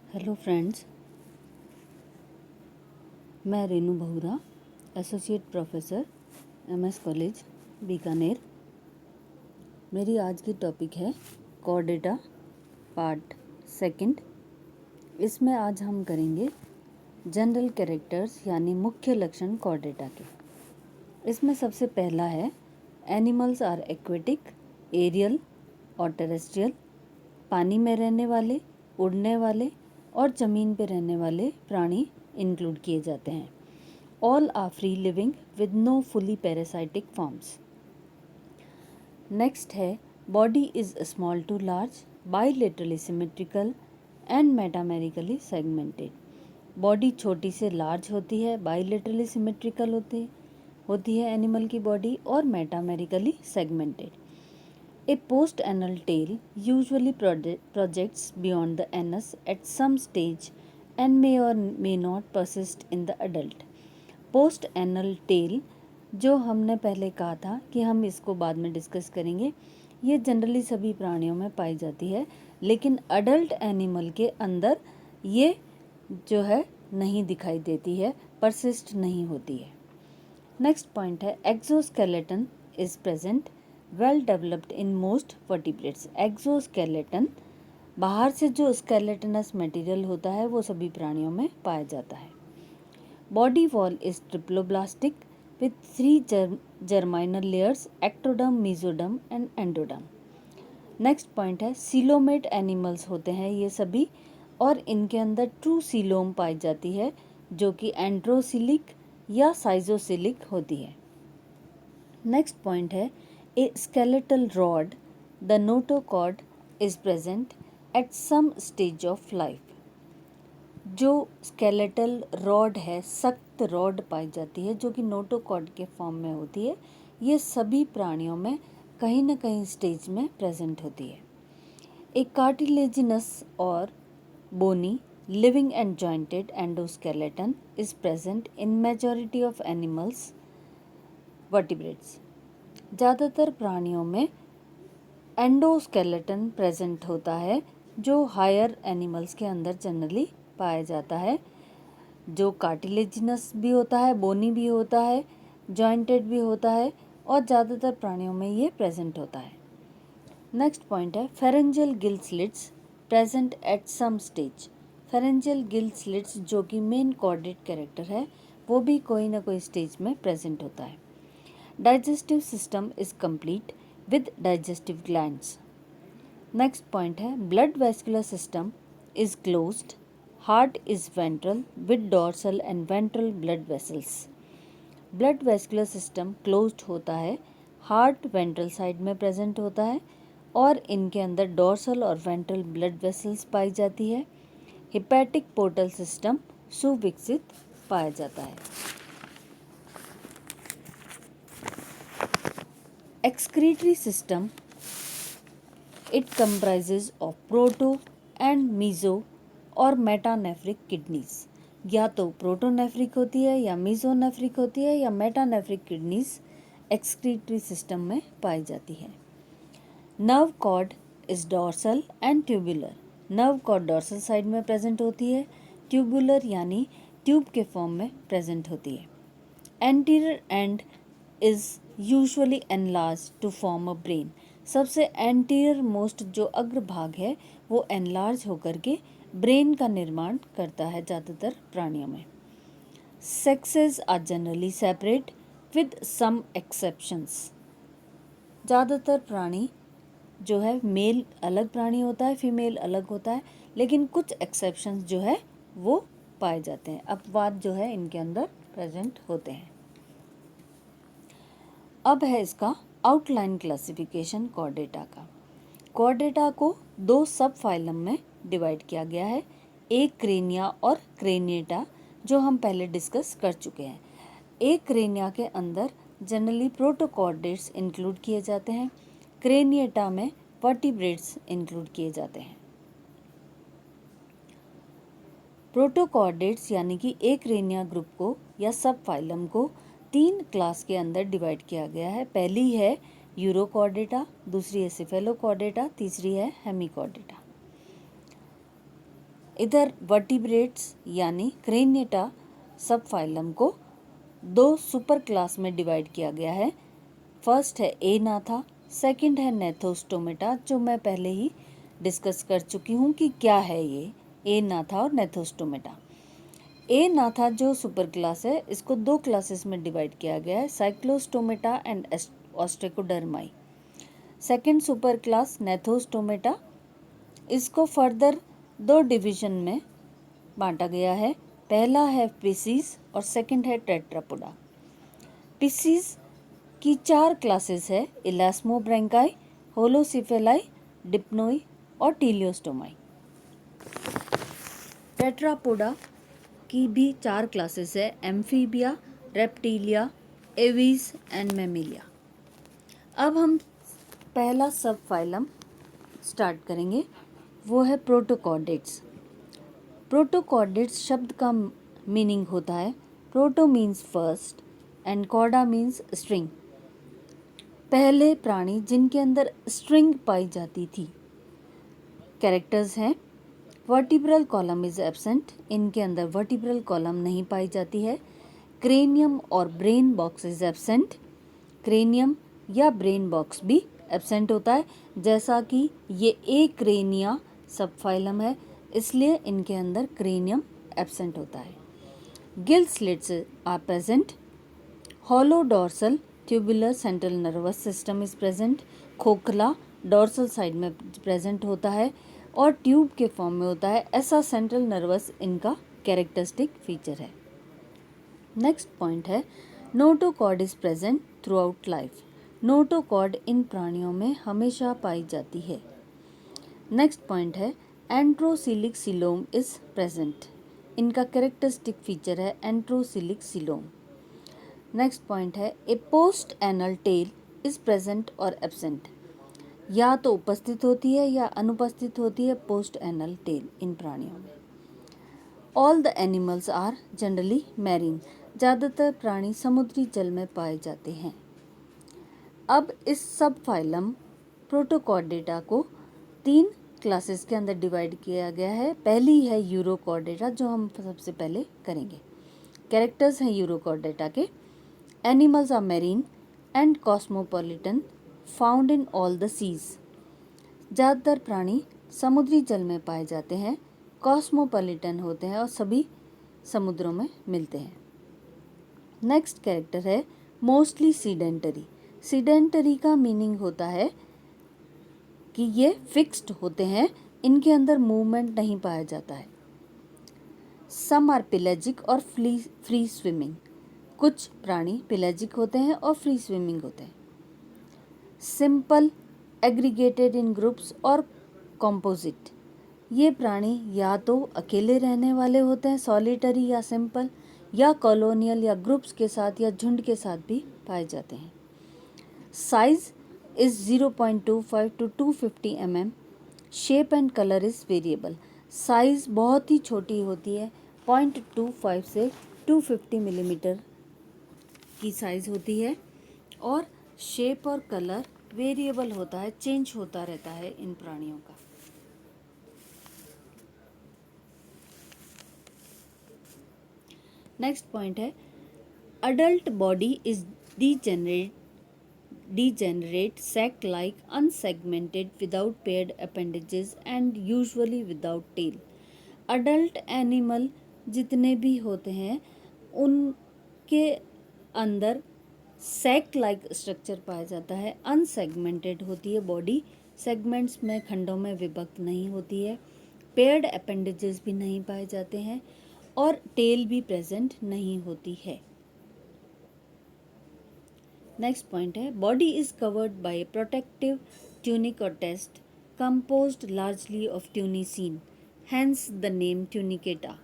Hello friends, मैं रेनू बहुरा, associate professor MS college Bikaner. मेरी आज की टॉपिक है कोर पार्ट सेकंड। इसमें आज हम करेंगे जनरल कैरेक्टर्स यानी मुख्य लक्षण कोर के। इसमें सबसे पहला है एनिमल्स आर एक्वेटिक, एरियल और टेरेस्ट्रियल। पानी में रहने वाले, उड़ने वाले और ज़मीन पर रहने वाले प्राणी इंक्लूड किए जाते हैं। All are free living with no fully parasitic forms. Next है body is small to large, bilaterally symmetrical and metamerically segmented. Body छोटी से लार्ज होती है, बाइलेटरली सिमेट्रिकल होती है एनिमल की बॉडी और metamerically segmented. A post-anal tail usually projects beyond the anus at some stage and may or may not persist in the adult. Post-anal tail, जो हमने पहले कहा था कि हम इसको बाद में डिस्कस करेंगे, ये जनरली सभी प्राणियों में पाई जाती है, लेकिन अडल्ट एनिमल के अंदर ये जो है नहीं दिखाई देती है, परसिस्ट नहीं होती है। नेक्स्ट पॉइंट है exoskeleton is present well developed in most vertebrates. Exoskeleton, बाहर से जो स्केलेटनस मटेरियल होता है वो सभी प्राणियों में पाया जाता है। Body wall is triploblastic with 3 germinal layers, ectoderm, mesoderm and endoderm. Next point है सीलोमेट एनिमल्स होते हैं ये सभी, और इनके अंदर ट्रू सीलोम पाई जाती है जो कि एंड्रोसिलिक या साइजोसिलिक होती है। नेक्स्ट पॉइंट है a skeletal rod, the notochord is present at some stage of life. जो स्केलेटल रॉड है, सख्त रॉड पाई जाती है जो कि नोटोकॉर्ड के फॉर्म में होती है, ये सभी प्राणियों में कहीं न कहीं स्टेज में प्रेजेंट होती है। एक कार्टिलेजिनस और बोनी living and jointed endoskeleton is present in majority of animals vertebrates. ज़्यादातर प्राणियों में एंडोस्केलेटन प्रेजेंट होता है जो हायर एनिमल्स के अंदर जनरली पाया जाता है, जो कार्टिलेजिनस भी होता है, बोनी भी होता है, जॉइंटेड भी होता है और ज़्यादातर प्राणियों में ये प्रेजेंट होता है। नेक्स्ट पॉइंट है pharyngeal gill slits present at some stage. Pharyngeal gill slits जो कि मेन कॉर्डेट कैरेक्टर है वो भी कोई ना कोई स्टेज में प्रेजेंट होता है। Digestive system is complete with digestive glands. Next point है blood vascular system is closed, heart is ventral with dorsal and ventral blood vessels. Blood vascular system closed होता है, हार्ट वेंट्रल साइड में present होता है और इनके अंदर dorsal और वेंट्रल ब्लड वेसल्स पाई जाती है। हिपैटिक पोर्टल सिस्टम सुविकसित पाया जाता है। Excretory system it comprises of proto and meso और मेटानेफ्रिक किडनीज। या तो प्रोटोनेफ्रिक होती है या मीजोनेफ्रिक होती है या मेटानेफ्रिक किडनीज एक्सक्रीटरी सिस्टम में पाई जाती है। Nerve cord is dorsal and tubular. Nerve cord dorsal side में प्रेजेंट होती है, ट्यूबुलर यानी ट्यूब के फॉर्म में प्रेजेंट होती है। Anterior end is usually enlarge to form a brain. सबसे एंटीरियर मोस्ट जो अग्रभाग है वो एनलार्ज होकर के ब्रेन का निर्माण करता है ज़्यादातर प्राणियों में। Sexes are generally separate with some exceptions. ज़्यादातर प्राणी जो है मेल अलग प्राणी होता है, फीमेल अलग होता है, लेकिन कुछ एक्सेप्शंस जो है वो पाए जाते हैं, अपवाद जो है इनके अंदर प्रेजेंट होते हैं। अब है इसका आउटलाइन क्लासिफिकेशन कॉर्डेटा का। कॉर्डेटा को 2 सब फाइलम में डिवाइड किया गया है, एक क्रेनिया और क्रेनिएटा, जो हम पहले डिस्कस कर चुके हैं। एक क्रेनिया के अंदर जनरली प्रोटोकॉर्डेट्स इंक्लूड किए जाते हैं, क्रेनिएटा में वर्टिब्रेट्स इंक्लूड किए जाते हैं। प्रोटोकॉर्डेट्स यानी कि एक क्रेनिया ग्रुप को या सब फाइलम को 3 क्लास के अंदर डिवाइड किया गया है। पहली है यूरोकॉर्डेटा, दूसरी है सिफेलोकॉर्डेटा, तीसरी है हेमिकॉर्डेटा। इधर वर्टिब्रेट्स यानी क्रेनियटा सब फाइलम को दो सुपर क्लास में डिवाइड किया गया है। फर्स्ट है एनाथा, सेकंड है नेथोस्टोमेटा, जो मैं पहले ही डिस्कस कर चुकी हूँ कि क्या है ये एनाथा और नेथोस्टोमेटा। एनाथा जो सुपर क्लास है, इसको दो क्लासेस में डिवाइड किया गया है, cyclostomata and ostracodermi. Second super class gnathostomata, इसको फर्दर दो डिवीजन में बांटा गया है। पहला है पिसीज और सेकंड है टेट्रापोडा। पिसीज की चार क्लासेस है, इलास्मोब्रैंकाई, होलोसिफेलाई, डिप्नोई और टीलियोस्टोमाई। टेट्रापोडा की भी चार क्लासेस है, amphibia, reptilia, aves and Mammalia. अब हम पहला सब फाइलम स्टार्ट करेंगे, वो है प्रोटोकॉर्डेट्स। प्रोटोकॉर्डेट्स शब्द का मीनिंग होता है, proto means first and chorda means string. पहले प्राणी जिनके अंदर स्ट्रिंग पाई जाती थी। कैरेक्टर्स हैं, वर्टिब्रल कॉलम इज एब्सेंट, इनके अंदर वर्टिब्रल कॉलम नहीं पाई जाती है। क्रेनियम और brain box is absent, cranium या ब्रेन बॉक्स भी एब्सेंट होता है, जैसा कि ये एक्रेनिया सब फाइलम है, इसलिए इनके अंदर क्रेनियम एब्सेंट होता है। Gill slits are present, hollow dorsal tubular central nervous system is present, खोखला डॉर्सल साइड में प्रेजेंट होता है और ट्यूब के फॉर्म में होता है, ऐसा सेंट्रल नर्वस इनका कैरेक्टरिस्टिक फीचर है। नेक्स्ट पॉइंट है, notochord is present throughout life. Notochord इन प्राणियों में हमेशा पाई जाती है। नेक्स्ट पॉइंट है, एंट्रोसिलिक सिलोम इज प्रेजेंट, इनका कैरेक्टरिस्टिक फीचर है एंट्रोसिलिक सिलोम। नेक्स्ट पॉइंट है, a post anal tail is present और एब्सेंट, या तो उपस्थित होती है या अनुपस्थित होती है पोस्ट एनल टेल इन प्राणियों में। All the animals are generally marine, ज़्यादातर प्राणी समुद्री जल में पाए जाते हैं। अब इस सब फाइलम प्रोटोकॉर्डेटा को तीन क्लासेस के अंदर डिवाइड किया गया है। पहली है यूरोकॉर्डेटा, जो हम सबसे पहले करेंगे। कैरेक्टर्स हैं यूरोकॉर्डेटा के, animals are marine and cosmopolitan, found in all the seas, ज़्यादातर प्राणी समुद्री जल में पाए जाते हैं, कॉस्मोपॉलिटन होते हैं और सभी समुद्रों में मिलते हैं। नेक्स्ट कैरेक्टर है मोस्टली सीडेंटरी। सीडेंटरी का मीनिंग होता है कि ये फिक्स्ड होते हैं, इनके अंदर मूवमेंट नहीं पाया जाता है। सम आर पिलेजिक और फ्री स्विमिंग, कुछ प्राणी पिलेजिक होते हैं और फ्री स्विमिंग होते हैं। सिंपल, एग्रीगेटेड इन ग्रुप्स और कॉम्पोजिट, ये प्राणी या तो अकेले रहने वाले होते हैं सॉलिटरी या सिंपल, या कॉलोनियल या ग्रुप्स के साथ या झुंड के साथ भी पाए जाते हैं। Size is 0.25 to 250 mm, shape and colour is variable, size बहुत ही छोटी होती है, 0.25 से 250 मिलीमीटर की साइज होती है और शेप और कलर वेरिएबल होता है, चेंज होता रहता है इन प्राणियों का। नेक्स्ट पॉइंट है, adult body is degenerate sac like unsegmented without paired appendages and usually without tail। Adult animal जितने भी होते हैं उनके अंदर सैक लाइक स्ट्रक्चर पाया जाता है, अनसेगमेंटेड होती है बॉडी, सेगमेंट्स में खंडों में विभक्त नहीं होती है, पेयर्ड अपेंडेजेस भी नहीं पाए जाते हैं और टेल भी प्रेजेंट नहीं होती है। नेक्स्ट पॉइंट है, body is covered by protective tunic और test composed largely of tunicin, hence the name tunicata.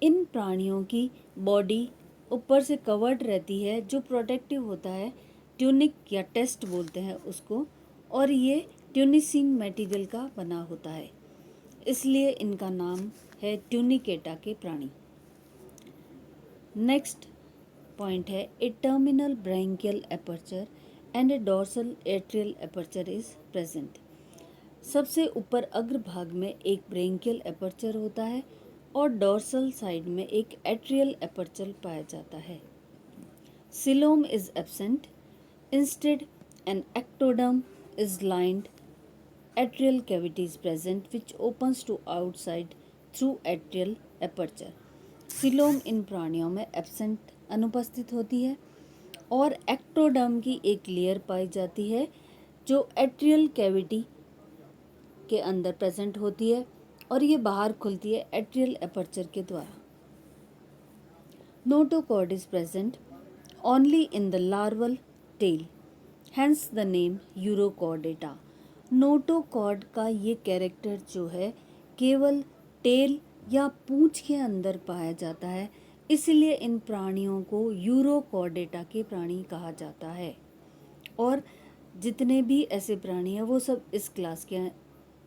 इन प्राणियों की बॉडी ऊपर से कवर्ड रहती है, जो प्रोटेक्टिव होता है, ट्यूनिक या टेस्ट बोलते हैं उसको, और ये ट्यूनिसिन मटेरियल का बना होता है, इसलिए इनका नाम है ट्यूनिकेटा के प्राणी। नेक्स्ट पॉइंट है, a terminal branchial aperture and a dorsal atrial aperture is present. सबसे ऊपर अग्रभाग में एक ब्रेंकियल एपर्चर होता है और डोर्सल साइड में एक एट्रियल एपर्चर पाया जाता है। Coelom is absent, instead an ectoderm is lined, atrial cavity is present which opens to outside through atrial aperture। Coelom इन प्राणियों में एब्सेंट अनुपस्थित होती है और एक्टोडर्म की एक लेयर पाई जाती है जो एट्रियल कैविटी के अंदर प्रेजेंट होती है और ये बाहर खुलती है एट्रियल एपर्चर के द्वारा। Notochord is present only in the larval tail, hence the name Urochordata. Notochord का ये कैरेक्टर जो है केवल टेल या पूंछ के अंदर पाया जाता है, इसलिए इन प्राणियों को यूरोकॉर्डेटा के प्राणी कहा जाता है। और जितने भी ऐसे प्राणी हैं वो सब इस क्लास के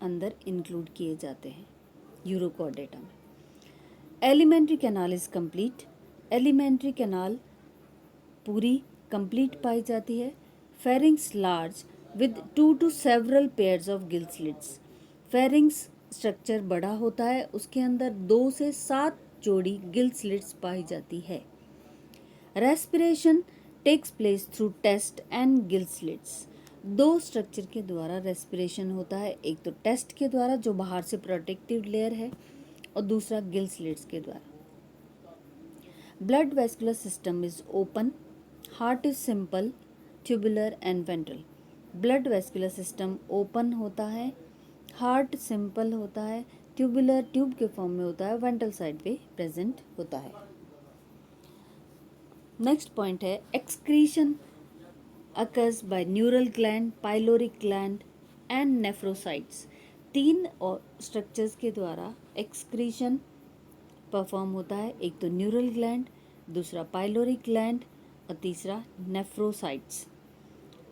अंदर इंक्लूड किए जाते हैं यूरोकॉर्डेटा में। Alimentary canal is complete, alimentary canal पूरी कंप्लीट पाई जाती है। Pharynx large with 2 to several pairs of gill slits। Pharynx structure बड़ा होता है, उसके अंदर 2 से 7 जोड़ी गिल स्लिट्स पाई जाती है। Respiration takes place through test and gill slits. 2 structure के द्वारा रेस्पिरेशन होता है, एक तो टेस्ट के द्वारा जो बाहर से प्रोटेक्टिव लेयर है और दूसरा गिल स्लिट्स के द्वारा। Blood vascular system is open, heart is simple, tubular and ventral. Blood vascular system open होता है, हार्ट सिंपल होता है, ट्यूबुलर ट्यूब के फॉर्म में होता है, वेंट्रल साइड पे प्रेजेंट होता है। नेक्स्ट पॉइंट है excretion occurs by neural gland, pyloric gland and nephrocytes. 3 structures के द्वारा एक्सक्रीशन परफॉर्म होता है, एक तो न्यूरल ग्लैंड, दूसरा पाइलोरिक ग्लैंड और तीसरा नेफ्रोसाइट्स।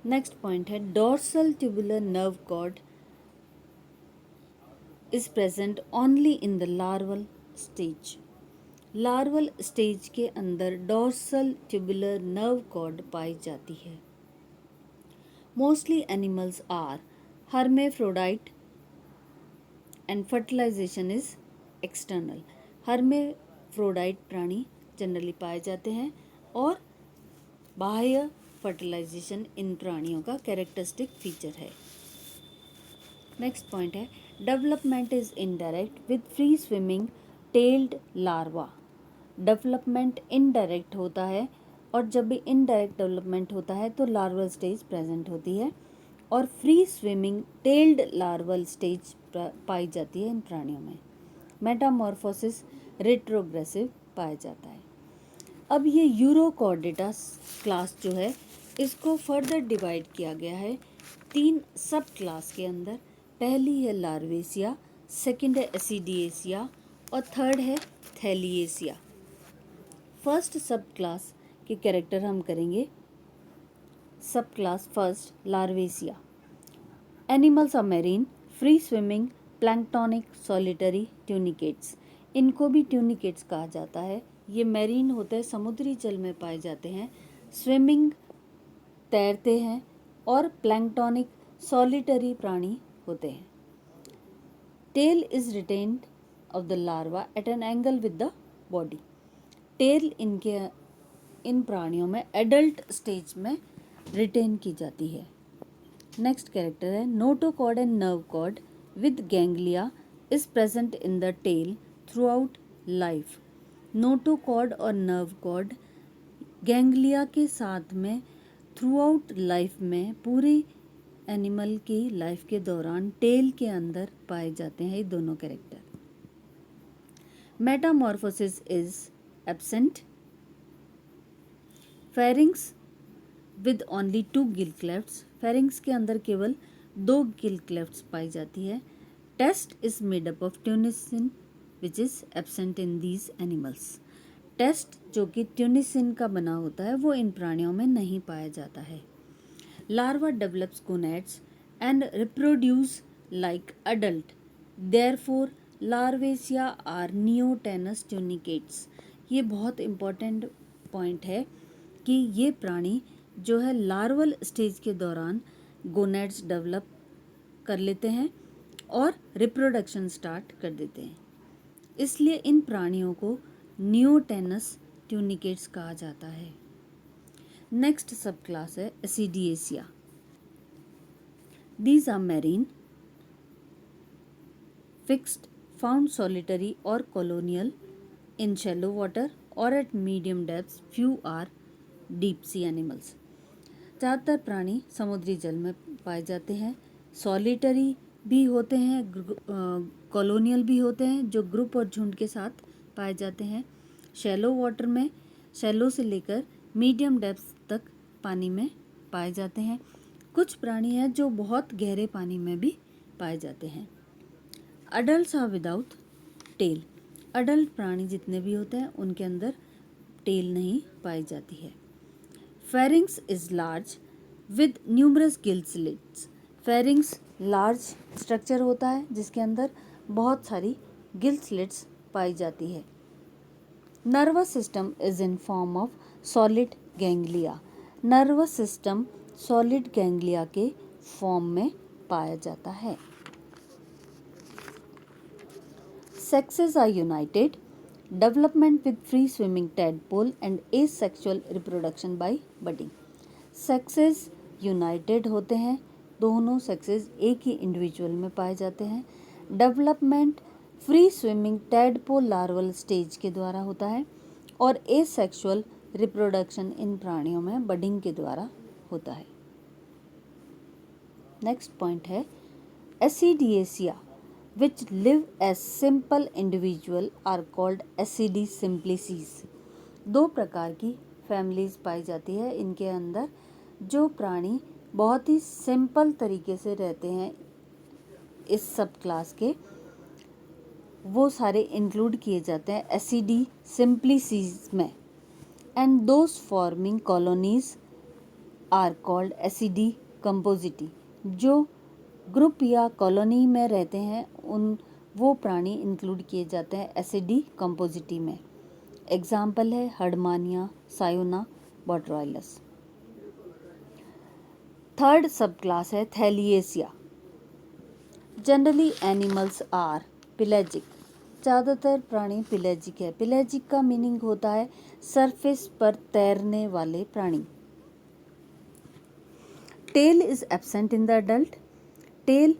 नेक्स्ट पॉइंट है dorsal tubular nerve cord is present only in the larval stage. Larval stage के अंदर डोर्सल ट्यूबुलर नर्व कॉर्ड पाई जाती है। Mostly animals are hermaphrodite and fertilization is external. Hermaphrodite प्राणी generally पाए जाते हैं और बाह्य फर्टिलाइजेशन इन प्राणियों का कैरेक्टरिस्टिक फीचर है। नेक्स्ट पॉइंट है development is indirect with free swimming tailed larva. Development indirect होता है और जब भी इनडायरेक्ट डेवलपमेंट होता है तो लार्वल स्टेज प्रेजेंट होती है और free swimming tailed larval stage पाई जाती है इन प्राणियों में। मेटामॉर्फोसिस रेट्रोग्रेसिव पाया जाता है। अब ये यूरोकॉर्डेटा क्लास जो है इसको फर्दर डिवाइड किया गया है 3 सब क्लास के अंदर। पहली है लार्वेसिया, सेकंड है एसिडिएसिया और थर्ड है थैलिएसिया। फर्स्ट सब क्लास के कैरेक्टर हम करेंगे। Sub class first larvacea. Animals are marine, free swimming, planktonic, solitary, tunicates. इनको भी ट्यूनिकेट्स कहा जाता है। ये मेरीन होते हैं, समुद्री जल में पाए जाते हैं, स्विमिंग तैरते हैं और प्लैंक्टोनिक सॉलिटरी प्राणी होते हैं। Tail is retained of the larva at an angle with the body. Tail इन प्राणियों में एडल्ट स्टेज में रिटेन की जाती है। नेक्स्ट कैरेक्टर है notochord and nerve cord with ganglia is present in the tail throughout life. Notochord और nerve cord ganglia के साथ में थ्रू आउट लाइफ में पूरी एनिमल की लाइफ के दौरान टेल के अंदर पाए जाते हैं ये दोनों character. Metamorphosis is absent. Pharynx with only 2 gill clefts. Pharynx के अंदर केवल 2 गिल क्लेफ्ट्स पाई जाती है। Test is made up of tunicin which is absent in these animals. Test जो कि ट्यूनिसिन का बना होता है वो इन प्राणियों में नहीं पाया जाता है। Larva develops gonads and reproduce like adult, therefore larvacea are neotenous tunicates. ये बहुत इम्पॉर्टेंट पॉइंट है कि ये प्राणी जो है लार्वल स्टेज के दौरान गोनेड्स डेवलप कर लेते हैं और रिप्रोडक्शन स्टार्ट कर देते हैं। इसलिए इन प्राणियों को नियोटेनस ट्यूनिकेट्स कहा जाता है। नेक्स्ट सब क्लास है एसिडिएसिया। These are marine, fixed, found solitary or colonial in shallow water or at medium depths. Few are deep sea animals. ज़्यादातर प्राणी समुद्री जल में पाए जाते हैं, सॉलिटरी भी होते हैं, कॉलोनियल भी होते हैं जो ग्रुप और झुंड के साथ पाए जाते हैं। शैलो वाटर में शैलो से लेकर मीडियम डेप्थ तक पानी में पाए जाते हैं। कुछ प्राणी हैं जो बहुत गहरे पानी में भी पाए जाते हैं। Adults are without tail. Adult प्राणी जितने भी होते हैं उनके अंदर टेल नहीं पाई जाती है। Pharynx is large with numerous gill slits. Pharynx large structure होता है जिसके अंदर बहुत सारी गिल स्लिट्स पाई जाती है। Nervous system is in form of solid ganglia. Nervous system solid ganglia के फॉर्म में पाया जाता है। Sexes are united, development with free swimming tadpole and asexual reproduction by budding. Sexes united होते हैं, दोनों sexes एक ही इंडिविजुअल में पाए जाते हैं। Development free swimming tadpole larval stage के द्वारा होता है और एसेक्सुअल रिप्रोडक्शन इन प्राणियों में बडिंग के द्वारा होता है। नेक्स्ट पॉइंट है एसिडिएसिया which live as simple individual are called Acidae simplices. दो प्रकार की फैमिलीज पाई जाती है इनके अंदर। जो प्राणी बहुत ही सिंपल तरीके से रहते हैं इस सब क्लास के, वो सारे इंक्लूड किए जाते हैं Acidae simplices में। And those forming colonies are called Acidae compositae। जो ग्रुप या कॉलोनी में रहते हैं वो प्राणी इंक्लूड किए जाते हैं एसिडी कंपोजिटी में। एग्जाम्पल है Herdmania, Ciona, Botryllus. Third sub class है thaliacea. Generally animals are pelagic. ज़्यादातर प्राणी पिलेजिक है। पिलेजिक का मीनिंग होता है सरफेस पर तैरने वाले प्राणी। Tail is absent in the adult. Tail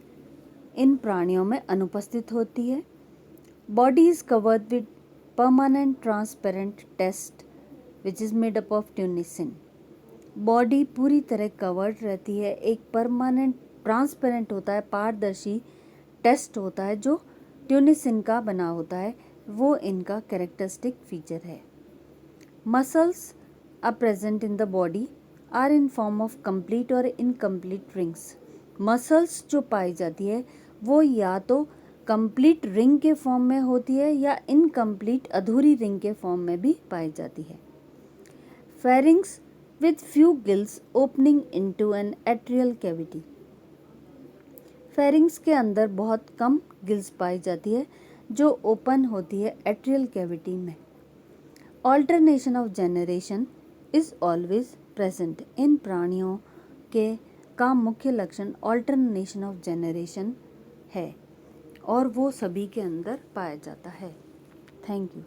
इन प्राणियों में अनुपस्थित होती है। Body is covered with permanent transparent test which is made up of tunicin. Body पूरी तरह कवर्ड रहती है, एक परमानेंट ट्रांसपेरेंट होता है, पारदर्शी टेस्ट होता है जो ट्यूनिसिन का बना होता है। वो इनका कैरेक्टरिस्टिक फीचर है। Muscles are present in the body are in form of complete और इनकम्प्लीट रिंग्स। मसल्स जो पाई जाती है वो या तो कंप्लीट रिंग के फॉर्म में होती है या इनकम्प्लीट अधूरी रिंग के फॉर्म में भी पाई जाती है। Pharynx with few gills opening into an atrial cavity. Pharynx के अंदर बहुत कम गिल्स पाई जाती है जो ओपन होती है एट्रियल कैविटी में। Alternation of generation is always present. इन प्राणियों के का मुख्य लक्षण ऑल्टरनेशन ऑफ जनरेशन है और वो सभी के अंदर पाया जाता है। Thank you.